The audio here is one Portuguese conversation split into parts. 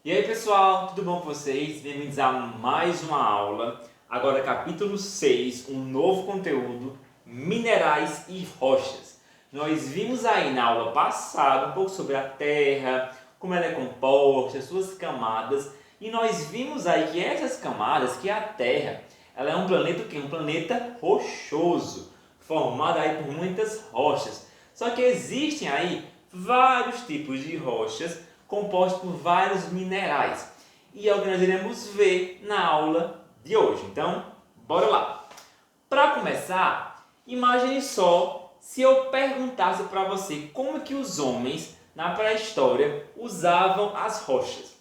E aí pessoal, tudo bom com vocês? Bem-vindos a mais uma aula. Agora capítulo 6, um novo conteúdo, minerais e rochas. Nós vimos aí na aula passada um pouco sobre a Terra, como ela é composta, suas camadas. E nós vimos aí que essas camadas, que a Terra, ela é um planeta o quê? Um planeta rochoso, formado aí por muitas rochas. Só que existem aí vários tipos de rochas compostos por vários minerais. E é o que nós iremos ver na aula de hoje. Então, bora lá! Para começar, imagine só se eu perguntasse para você como que os homens na pré-história usavam as rochas.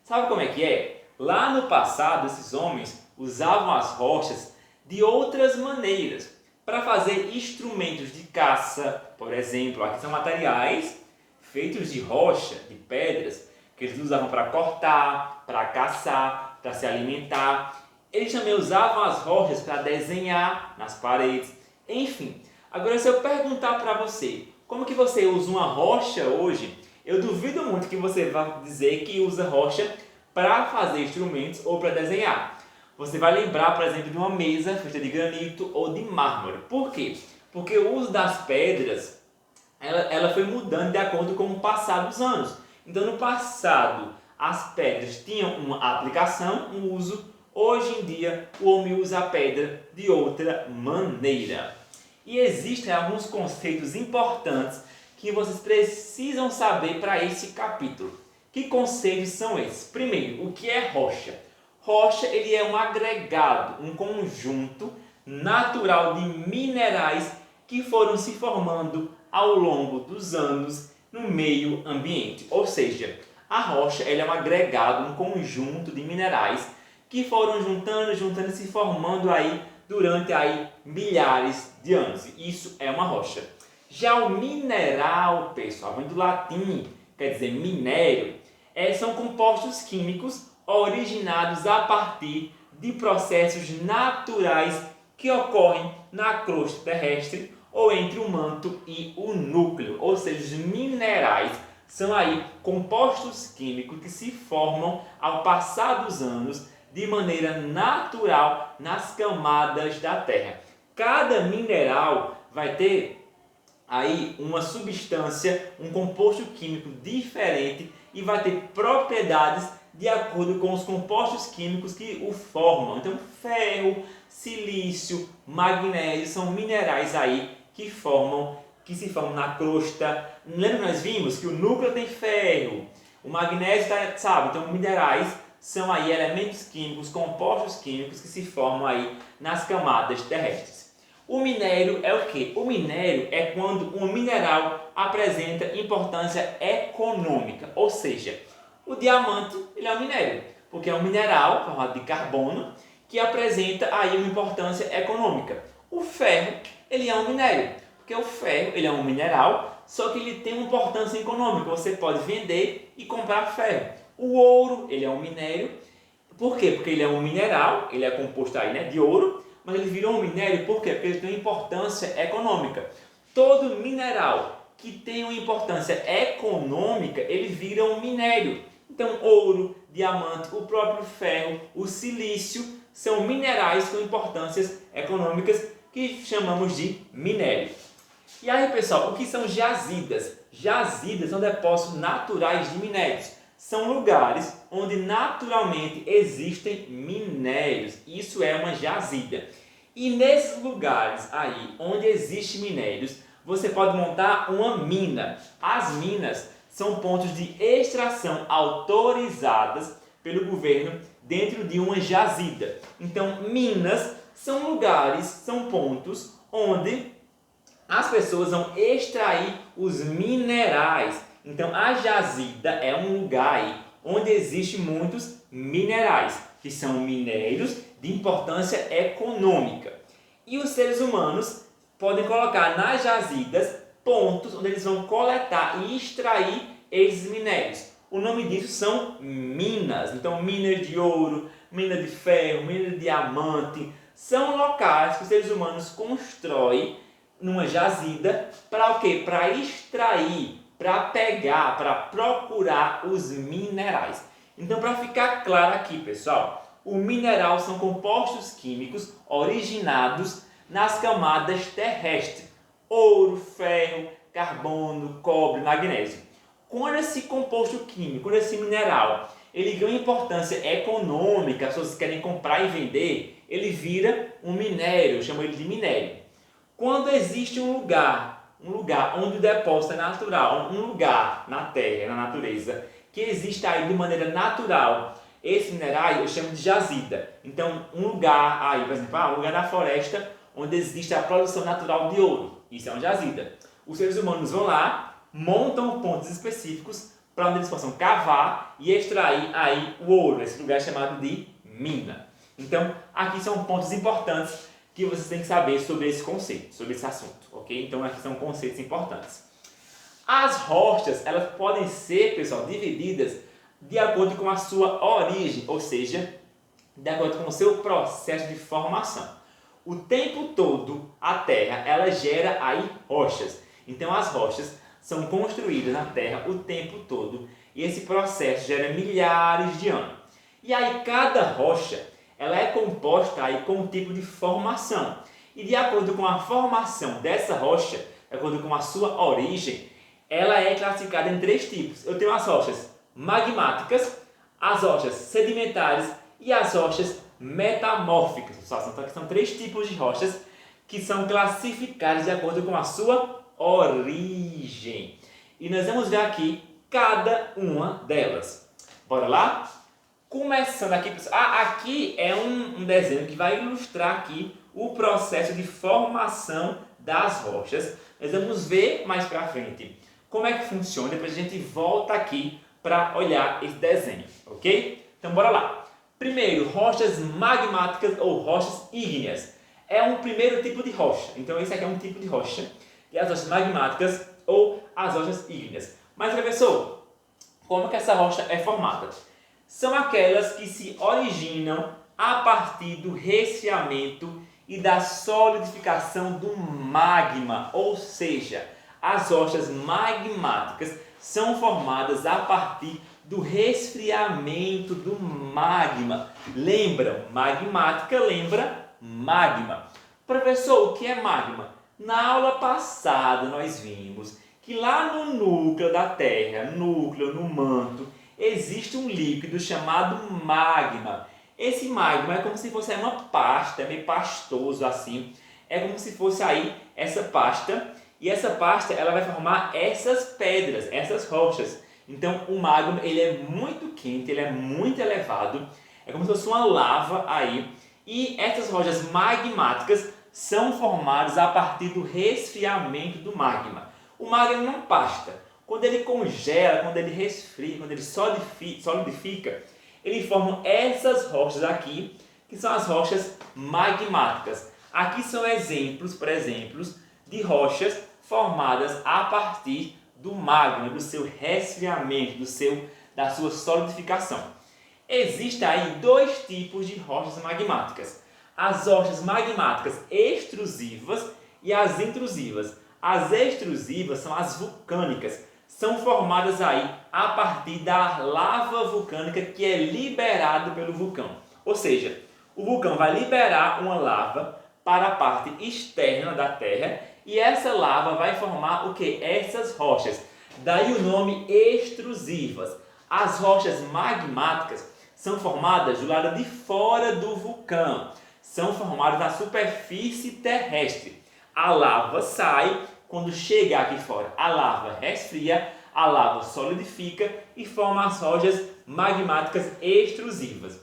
Sabe como é que é? Lá no passado, esses homens usavam as rochas de outras maneiras para fazer instrumentos de caça, por exemplo. Aqui são materiais feitos de rocha, de pedras, que eles usavam para cortar, para caçar, para se alimentar. Eles também usavam as rochas para desenhar nas paredes, enfim. Agora, se eu perguntar para você, como que você usa uma rocha hoje, eu duvido muito que você vá dizer que usa rocha para fazer instrumentos ou para desenhar. Você vai lembrar, por exemplo, de uma mesa feita de granito ou de mármore. Por quê? Porque o uso das pedras ela foi mudando de acordo com o passar dos anos. Então, no passado, as pedras tinham uma aplicação, um uso. Hoje em dia, o homem usa a pedra de outra maneira. E existem alguns conceitos importantes que vocês precisam saber para esse capítulo. Que conceitos são esses? Primeiro, o que é rocha? Rocha ele é um agregado, um conjunto natural de minerais que foram se formando ao longo dos anos no meio ambiente. Ou seja, a rocha ela é um agregado, um conjunto de minerais que foram juntando e se formando aí durante aí milhares de anos. Isso é uma rocha. Já o mineral, pessoal, vem do latim, quer dizer minério, são compostos químicos originados a partir de processos naturais que ocorrem na crosta terrestre ou entre o manto e o núcleo, ou seja, os minerais são aí compostos químicos que se formam ao passar dos anos de maneira natural nas camadas da Terra. Cada mineral vai ter aí uma substância, um composto químico diferente e vai ter propriedades de acordo com os compostos químicos que o formam. Então, ferro, silício, magnésio são minerais aí que se formam na crosta. Lembra que nós vimos que o núcleo tem ferro, o magnésio sabe? Então, minerais são aí elementos químicos, compostos químicos que se formam aí nas camadas terrestres. O minério é o quê? O minério é quando um mineral apresenta importância econômica, ou seja, o diamante ele é um minério, porque é um mineral formado de carbono que apresenta aí uma importância econômica. O ferro ele é um minério, porque o ferro ele é um mineral, só que ele tem uma importância econômica, você pode vender e comprar ferro. O ouro ele é um minério, por quê? Porque ele é um mineral, ele é composto aí, né, de ouro, mas ele virou um minério por quê? Porque ele tem uma importância econômica. Todo mineral que tem uma importância econômica, ele vira um minério. Então, ouro, diamante, o próprio ferro, o silício são minerais com importâncias econômicas que chamamos de minério. E aí, pessoal, o que são jazidas? Jazidas são depósitos naturais de minérios. São lugares onde naturalmente existem minérios. Isso é uma jazida. E nesses lugares aí onde existem minérios, você pode montar uma mina. As minas são pontos de extração autorizadas pelo governo dentro de uma jazida. Então, minas são lugares, são pontos onde as pessoas vão extrair os minerais. Então, a jazida é um lugar aí onde existem muitos minerais, que são minérios de importância econômica. E os seres humanos podem colocar nas jazidas pontos onde eles vão coletar e extrair esses minérios. O nome disso são minas. Então, minas de ouro, mina de ferro, mina de diamante, são locais que os seres humanos constroem numa jazida para o quê? Para extrair, para pegar, para procurar os minerais. Então, para ficar claro aqui, pessoal, o mineral são compostos químicos originados nas camadas terrestres: ouro, ferro, carbono, cobre, magnésio. Quando esse composto químico, quando esse mineral, ele ganha importância econômica, as pessoas querem comprar e vender, ele vira um minério, eu chamo ele de minério. Quando existe um lugar onde o depósito é natural, um lugar na terra, na natureza, que existe aí de maneira natural, esse mineral eu chamo de jazida. Então, um lugar aí, por exemplo, um lugar na floresta onde existe a produção natural de ouro, isso é uma jazida. Os seres humanos vão lá, montam pontos específicos para onde eles possam cavar e extrair aí o ouro, esse lugar é chamado de mina. Então, aqui são pontos importantes que vocês têm que saber sobre esse conceito, sobre esse assunto, ok? Então, aqui são conceitos importantes. As rochas, elas podem ser, pessoal, divididas de acordo com a sua origem, ou seja, de acordo com o seu processo de formação. O tempo todo, a Terra, ela gera aí rochas. Então, as rochas são construídas na Terra o tempo todo e esse processo gera milhares de anos. E aí, cada rocha, ela é composta aí com um tipo de formação. E de acordo com a formação dessa rocha, de acordo com a sua origem, ela é classificada em 3 tipos. Eu tenho as rochas magmáticas, as rochas sedimentares e as rochas metamórficas. Então, aqui são 3 tipos de rochas que são classificadas de acordo com a sua origem. E nós vamos ver aqui cada uma delas. Bora lá? Começando aqui, aqui é um desenho que vai ilustrar aqui o processo de formação das rochas. Nós vamos ver mais para frente como é que funciona, depois a gente volta aqui para olhar esse desenho, ok? Então bora lá. Primeiro, rochas magmáticas ou rochas ígneas. É um primeiro tipo de rocha, então esse aqui é um tipo de rocha, e as rochas magmáticas ou as rochas ígneas. Mas professor, como que essa rocha é formada? São aquelas que se originam a partir do resfriamento e da solidificação do magma, ou seja, as rochas magmáticas são formadas a partir do resfriamento do magma. Lembra, magmática lembra magma. Professor, o que é magma? Na aula passada nós vimos que lá no núcleo da Terra, no manto, existe um líquido chamado magma. Esse magma é como se fosse uma pasta, é meio pastoso assim. É como se fosse aí essa pasta. E essa pasta ela vai formar essas pedras, essas rochas. Então o magma ele é muito quente, ele é muito elevado. É como se fosse uma lava aí. E essas rochas magmáticas são formadas a partir do resfriamento do magma. O magma é uma pasta. Quando ele congela, quando ele resfria, quando ele solidifica, ele forma essas rochas aqui, que são as rochas magmáticas. Aqui são exemplos, por exemplo, de rochas formadas a partir do magma, do seu resfriamento, da sua solidificação. Existem aí 2 tipos de rochas magmáticas. As rochas magmáticas extrusivas e as intrusivas. As extrusivas são as vulcânicas. São formadas aí a partir da lava vulcânica que é liberada pelo vulcão. Ou seja, o vulcão vai liberar uma lava para a parte externa da Terra e essa lava vai formar o que? Essas rochas. Daí o nome extrusivas. As rochas magmáticas são formadas do lado de fora do vulcão. São formadas na superfície terrestre. A lava sai, quando chega aqui fora, a lava resfria, a lava solidifica e forma as rochas magmáticas extrusivas.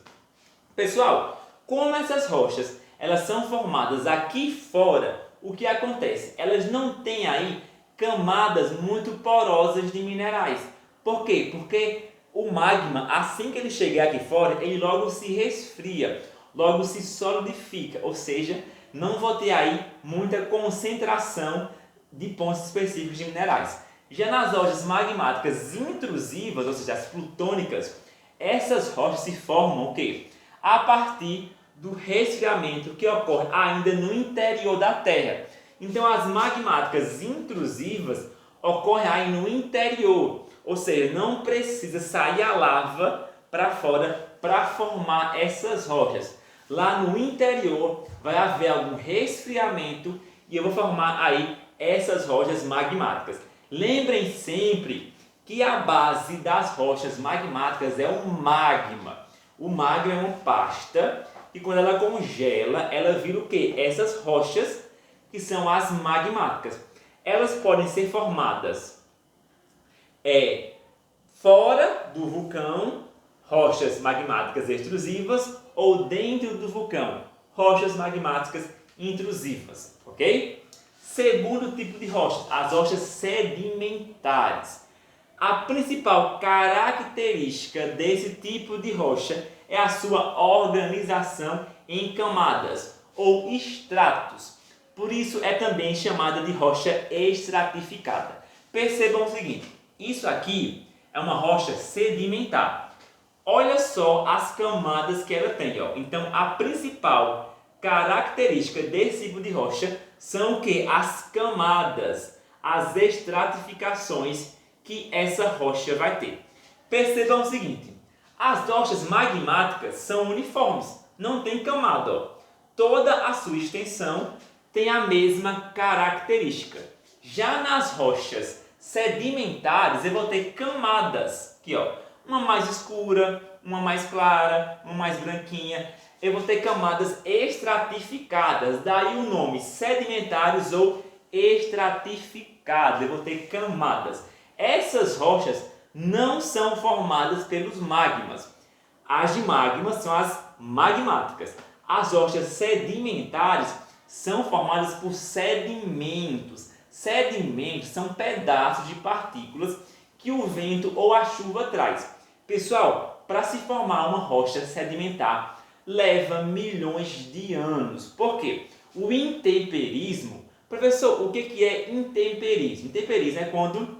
Pessoal, como essas rochas elas são formadas aqui fora, o que acontece? Elas não têm aí camadas muito porosas de minerais. Por quê? Porque o magma, assim que ele chegar aqui fora, ele logo se resfria, logo se solidifica, ou seja, não vou ter aí muita concentração de pontos específicos de minerais. Já nas rochas magmáticas intrusivas, ou seja, as plutônicas, essas rochas se formam o quê? A partir do resfriamento que ocorre ainda no interior da Terra. Então as magmáticas intrusivas ocorrem aí no interior, ou seja, não precisa sair a lava para fora para formar essas rochas. Lá no interior vai haver algum resfriamento e eu vou formar aí essas rochas magmáticas. Lembrem sempre que a base das rochas magmáticas é o magma. O magma é uma pasta e quando ela congela, ela vira o quê? Essas rochas que são as magmáticas. Elas podem ser formadas fora do vulcão, rochas magmáticas extrusivas, ou dentro do vulcão, rochas magmáticas intrusivas, ok? Segundo tipo de rochas, as rochas sedimentares. A principal característica desse tipo de rocha é a sua organização em camadas ou estratos. Por isso é também chamada de rocha estratificada. Percebam o seguinte, isso aqui é uma rocha sedimentar. Olha só as camadas que ela tem. Ó. Então, a principal característica desse tipo de rocha são o que? As camadas, as estratificações que essa rocha vai ter. Percebam o seguinte, as rochas magmáticas são uniformes, não tem camada. Ó. Toda a sua extensão tem a mesma característica. Já nas rochas sedimentares, eu vou ter camadas, aqui ó, uma mais escura, uma mais clara, uma mais branquinha. Eu vou ter camadas estratificadas, daí o nome sedimentares ou estratificados. Eu vou ter camadas. Essas rochas não são formadas pelos magmas. As de magma são as magmáticas. As rochas sedimentares são formadas por sedimentos. Sedimentos são pedaços de partículas que o vento ou a chuva traz. Pessoal, para se formar uma rocha sedimentar leva milhões de anos. Por quê? O intemperismo. Professor, o que é intemperismo? Intemperismo é quando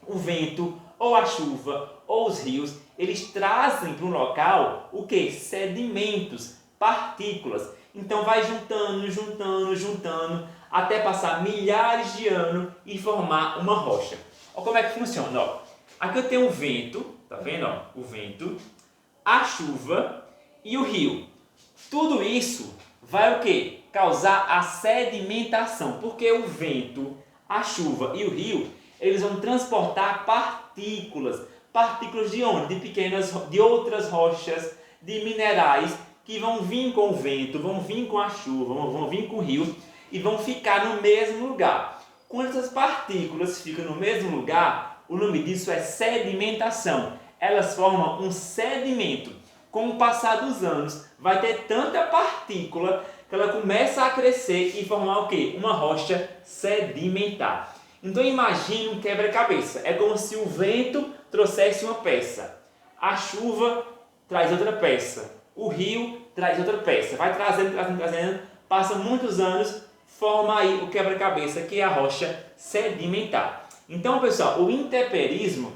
o vento ou a chuva ou os rios, eles trazem para um local o que? Sedimentos, partículas. Então vai juntando, até passar milhares de anos e formar uma rocha. Olha como é que funciona. Ó. Aqui eu tenho o vento, tá vendo? Ó? O vento, a chuva e o rio. Tudo isso vai o quê? Causar a sedimentação, porque o vento, a chuva e o rio, eles vão transportar partículas. Partículas de onde? De outras rochas, de minerais, que vão vir com o vento, vão vir com a chuva, vão vir com o rio e vão ficar no mesmo lugar. Quando essas partículas ficam no mesmo lugar, o nome disso é sedimentação. Elas formam um sedimento. Com o passar dos anos, vai ter tanta partícula que ela começa a crescer e formar o quê? Uma rocha sedimentar. Então imagine um quebra-cabeça. É como se o vento trouxesse uma peça. A chuva traz outra peça. O rio traz outra peça. Vai trazendo. Passa muitos anos, forma aí o quebra-cabeça, que é a rocha sedimentar. Então, pessoal, o intemperismo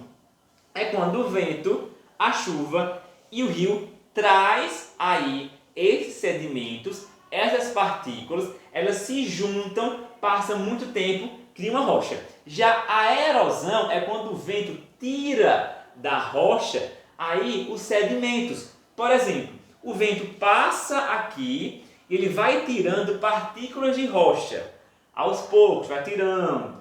é quando o vento, a chuva e o rio traz aí esses sedimentos, essas partículas, elas se juntam, passam muito tempo, cria uma rocha. Já a erosão é quando o vento tira da rocha aí os sedimentos. Por exemplo, o vento passa aqui e ele vai tirando partículas de rocha. Aos poucos, vai tirando,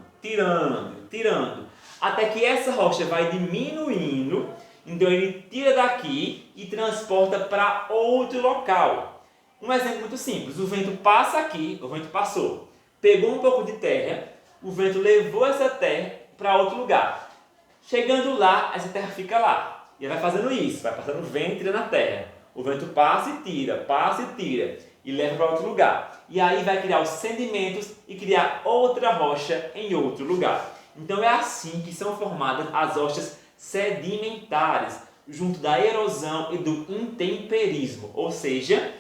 até que essa rocha vai diminuindo. Então ele tira daqui e transporta para outro local. Um exemplo muito simples, o vento passa aqui, o vento passou, pegou um pouco de terra, o vento levou essa terra para outro lugar. Chegando lá, essa terra fica lá. E vai fazendo isso, vai passando o vento e tirando a terra. O vento passa e tira, e leva para outro lugar. E aí vai criar os sedimentos e criar outra rocha em outro lugar. Então é assim que são formadas as rochas sedimentares, junto da erosão e do intemperismo. Ou seja,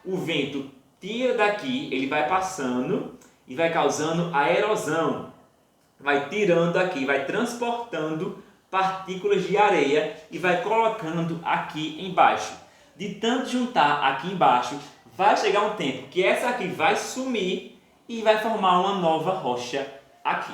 o vento tira daqui, ele vai passando e vai causando a erosão. Vai tirando aqui, vai transportando partículas de areia e vai colocando aqui embaixo. De tanto juntar aqui embaixo, vai chegar um tempo que essa aqui vai sumir e vai formar uma nova rocha aqui.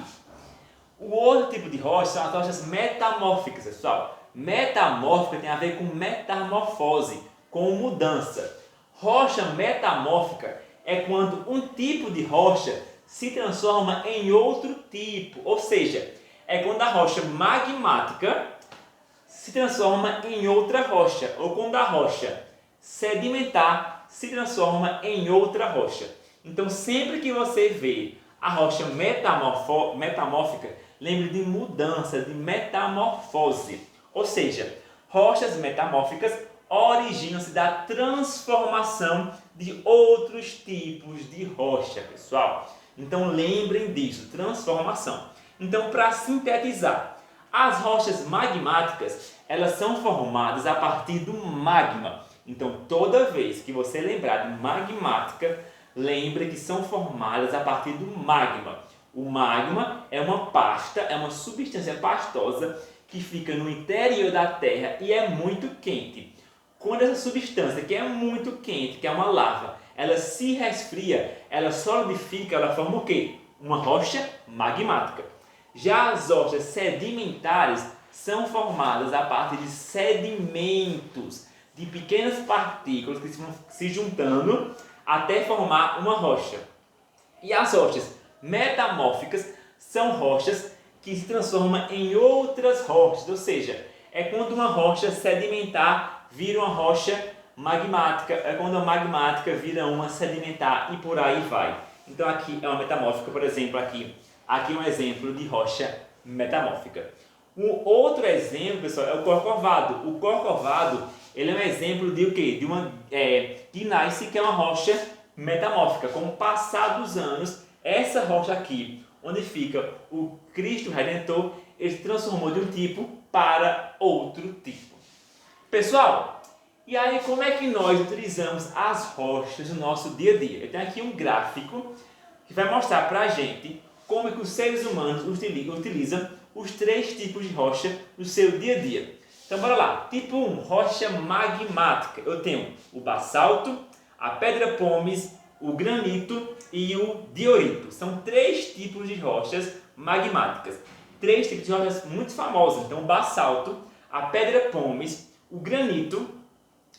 O outro tipo de rocha são as rochas metamórficas, pessoal. Metamórfica tem a ver com metamorfose, com mudança. Rocha metamórfica é quando um tipo de rocha se transforma em outro tipo, ou seja, é quando a rocha magmática se transforma em outra rocha, ou quando a rocha sedimentar se transforma em outra rocha. Então, sempre que você vê a rocha metamórfica, lembre de mudança, de metamorfose. Ou seja, rochas metamórficas originam-se da transformação de outros tipos de rocha, pessoal. Então, lembrem disso, transformação. Então, para sintetizar, as rochas magmáticas, elas são formadas a partir do magma. Então, toda vez que você lembrar de magmática, lembre que são formadas a partir do magma. O magma é uma pasta, é uma substância pastosa que fica no interior da Terra e é muito quente. Quando essa substância, que é muito quente, que é uma lava, ela se resfria, ela solidifica, ela forma o quê? Uma rocha magmática. Já as rochas sedimentares são formadas a partir de sedimentos, de pequenas partículas que vão se juntando até formar uma rocha. E as rochas metamórficas são rochas que se transformam em outras rochas, ou seja, é quando uma rocha sedimentar vira uma rocha magmática, é quando a magmática vira uma sedimentar e por aí vai. Então aqui é uma metamórfica, por exemplo, aqui é um exemplo de rocha metamórfica. Um outro exemplo, pessoal, é o corcovado. O corcovado, ele é um exemplo de o quê? De uma gneiss, que é uma rocha metamórfica. Com o passar dos anos, essa rocha aqui, onde fica o Cristo Redentor, ele se transformou de um tipo para outro tipo. Pessoal, e aí como é que nós utilizamos as rochas no nosso dia a dia? Eu tenho aqui um gráfico que vai mostrar para a gente como é que os seres humanos utilizam os 3 tipos de rocha no seu dia a dia. Então, bora lá. Tipo 1, rocha magmática. Eu tenho o basalto, a pedra pómez, o granito e o diorito. São 3 tipos de rochas magmáticas. 3 tipos de rochas muito famosas. Então, o basalto, a pedra pómez, o granito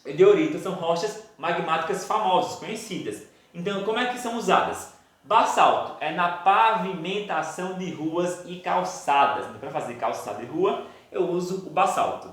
e o diorito são rochas magmáticas famosas, conhecidas. Então, como é que são usadas? Basalto é na pavimentação de ruas e calçadas. Então, para fazer calçada de rua, eu uso o basalto.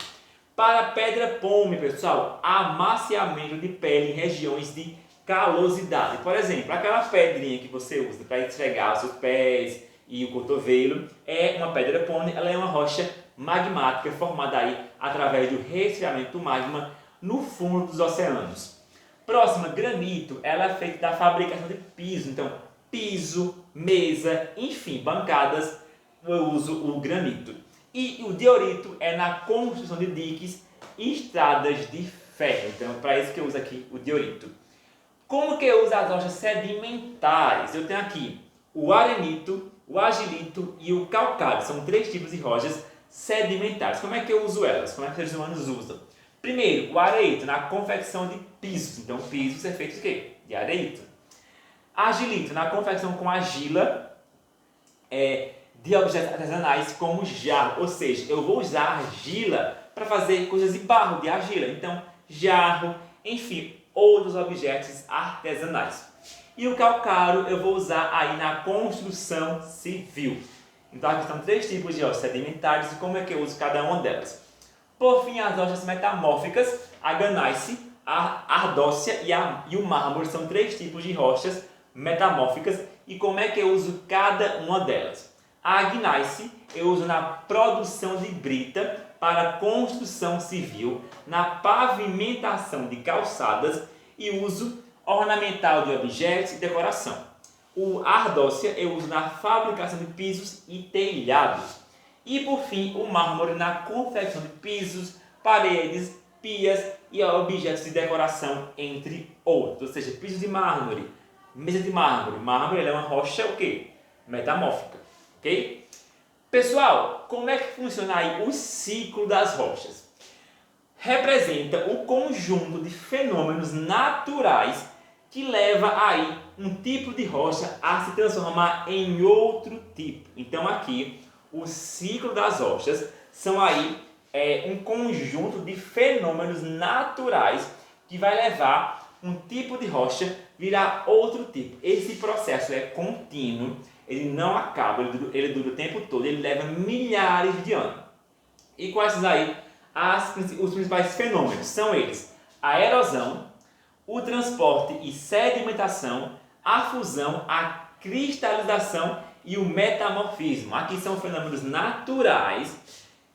Para pedra pómez, pessoal, amaciamento de pele em regiões de calosidade. Por exemplo, aquela pedrinha que você usa para esfregar os seus pés e o cotovelo é uma pedra pómez. Ela é uma rocha magmática formada aí através do resfriamento do magma no fundo dos oceanos. Próxima, granito. Ela é feita da fabricação de piso. Então, piso, mesa, enfim, bancadas, eu uso o granito. E o diorito é na construção de diques e estradas de ferro. Então, para isso que eu uso aqui o diorito. Como que eu uso as rochas sedimentares? Eu tenho aqui o arenito, o argilito e o calcário. São 3 tipos de rochas sedimentares. Como é que eu uso elas? Como é que os seres humanos usam? Primeiro, o areito na confecção de pisos. Então, pisos é feito de quê? De areito. Argilito na confecção com argila de objetos artesanais como jarro. Ou seja, eu vou usar argila para fazer coisas de barro, de argila. Então, jarro, enfim, outros objetos artesanais. E o calcário eu vou usar aí na construção civil. Então, aqui estão 3 tipos de rochas sedimentares e como é que eu uso cada uma delas. Por fim, as rochas metamórficas, a gneiss, a ardósia e o mármore são 3 tipos de rochas metamórficas e como é que eu uso cada uma delas. A gneiss eu uso na produção de brita para construção civil, na pavimentação de calçadas e uso ornamental de objetos e decoração. O ardósia eu uso na fabricação de pisos e telhados. E por fim, o mármore na confecção de pisos, paredes, pias e objetos de decoração, entre outros. Ou seja, pisos de mármore, mesa de mármore. Mármore é uma rocha o quê? Metamórfica. Ok? Pessoal, como é que funciona aí o ciclo das rochas? Representa o conjunto de fenômenos naturais que leva aí um tipo de rocha a se transformar em outro tipo. Então aqui, o ciclo das rochas são aí um conjunto de fenômenos naturais que vai levar um tipo de rocha virar outro tipo. Esse processo é contínuo, ele não acaba, ele dura o tempo todo, ele leva milhares de anos. E quais são aí os principais fenômenos? São eles: a erosão, o transporte e sedimentação, a fusão, a cristalização e o metamorfismo. Aqui são fenômenos naturais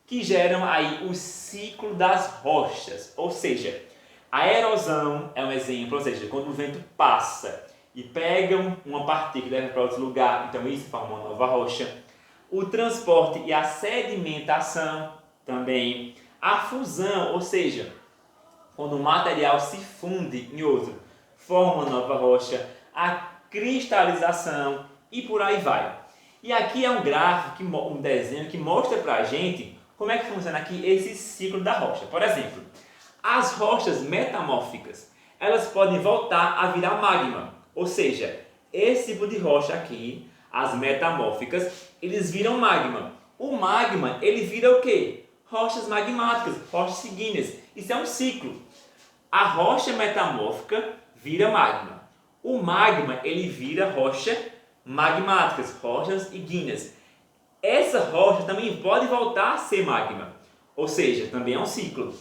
que geram aí o ciclo das rochas. Ou seja, a erosão é um exemplo, ou seja, quando o vento passa e pega uma partícula e leva para outro lugar, então isso forma uma nova rocha. O transporte e a sedimentação também. A fusão, ou seja, quando um material se funde em outro, forma uma nova rocha. A cristalização e por aí vai. E aqui é um gráfico, um desenho que mostra para a gente como é que funciona aqui esse ciclo da rocha. Por exemplo, as rochas metamórficas, elas podem voltar a virar magma. Ou seja, esse tipo de rocha aqui, as metamórficas, eles viram magma. O magma, ele vira o quê? Rochas magmáticas, rochas ígneas. Isso é um ciclo. A rocha metamórfica vira magma. O magma, ele vira rocha magmáticas, rochas ígneas. Essa rocha também pode voltar a ser magma. Ou seja, também é um ciclo.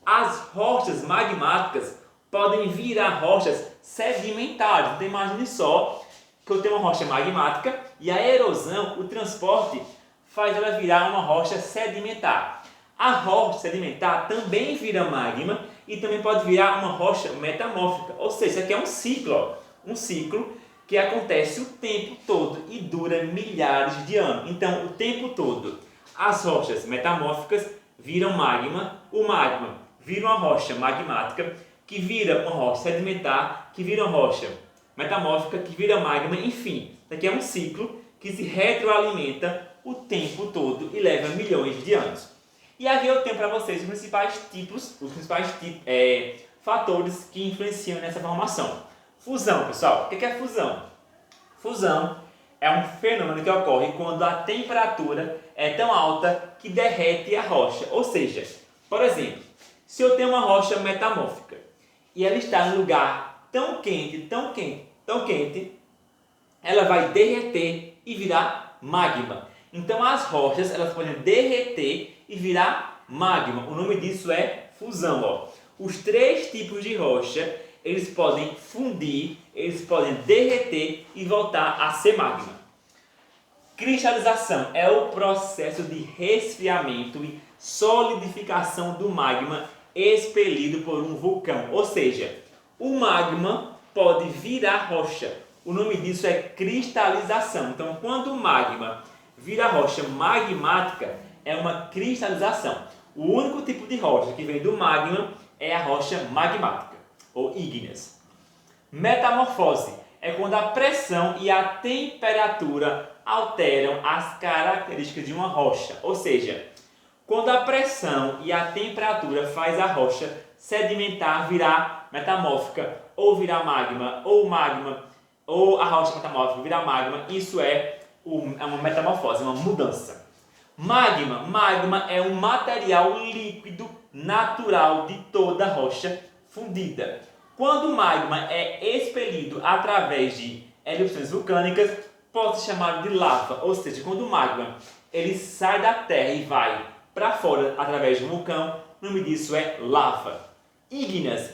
As rochas magmáticas podem virar rochas sedimentares. Então imagine só que eu tenho uma rocha magmática e a erosão, o transporte, faz ela virar uma rocha sedimentar. A rocha sedimentar também vira magma e também pode virar uma rocha metamórfica. Ou seja, isso aqui é um ciclo. Ó. Um ciclo que acontece o tempo todo e dura milhares de anos. Então, o tempo todo, as rochas metamórficas viram magma, o magma vira uma rocha magmática, que vira uma rocha sedimentar, que vira uma rocha metamórfica, que vira magma, enfim. Isso aqui é um ciclo que se retroalimenta o tempo todo e leva milhões de anos. E aqui eu tenho para vocês os principais fatores que influenciam nessa formação. Fusão, pessoal. O que é fusão? Fusão é um fenômeno que ocorre quando a temperatura é tão alta que derrete a rocha. Ou seja, por exemplo, se eu tenho uma rocha metamórfica e ela está em um lugar tão quente, ela vai derreter e virar magma. Então as rochas elas podem derreter e virar magma. O nome disso é fusão. Ó. Os três tipos de rocha, eles podem fundir, eles podem derreter e voltar a ser magma. Cristalização é o processo de resfriamento e solidificação do magma expelido por um vulcão. Ou seja, o magma pode virar rocha. O nome disso é cristalização. Então, quando o magma vira rocha magmática, é uma cristalização. O único tipo de rocha que vem do magma é a rocha magmática, ou ígneas. Metamorfose é quando a pressão e a temperatura alteram as características de uma rocha. Ou seja, quando a pressão e a temperatura faz a rocha sedimentar virar metamórfica, ou virar magma, ou a rocha metamórfica virar magma, isso é uma metamorfose, uma mudança. Magma é um material líquido natural de toda rocha fundida. Quando o magma é expelido através de erupções vulcânicas, pode ser chamado de lava. Ou seja, quando o magma ele sai da terra e vai para fora através de um vulcão, o nome disso é lava. Ígneas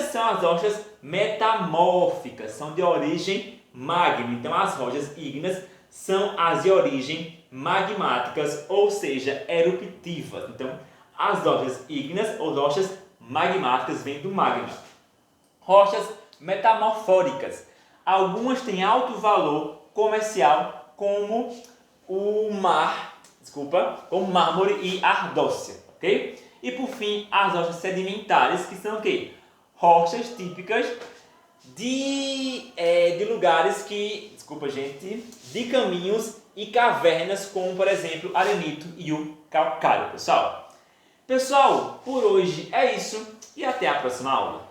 são as rochas metamórficas, são de origem magma. Então as rochas ígneas são as de origem magmáticas, ou seja, eruptivas. Então as rochas ígneas ou rochas magmáticas vêm do magma. Rochas metamorfóricas. Algumas têm alto valor comercial, como o mármore e ardósia, ok? E por fim, as rochas sedimentares, que são o quê? Rochas típicas de lugares de caminhos e cavernas, como por exemplo arenito e o calcário, pessoal. Pessoal, por hoje é isso e até a próxima aula.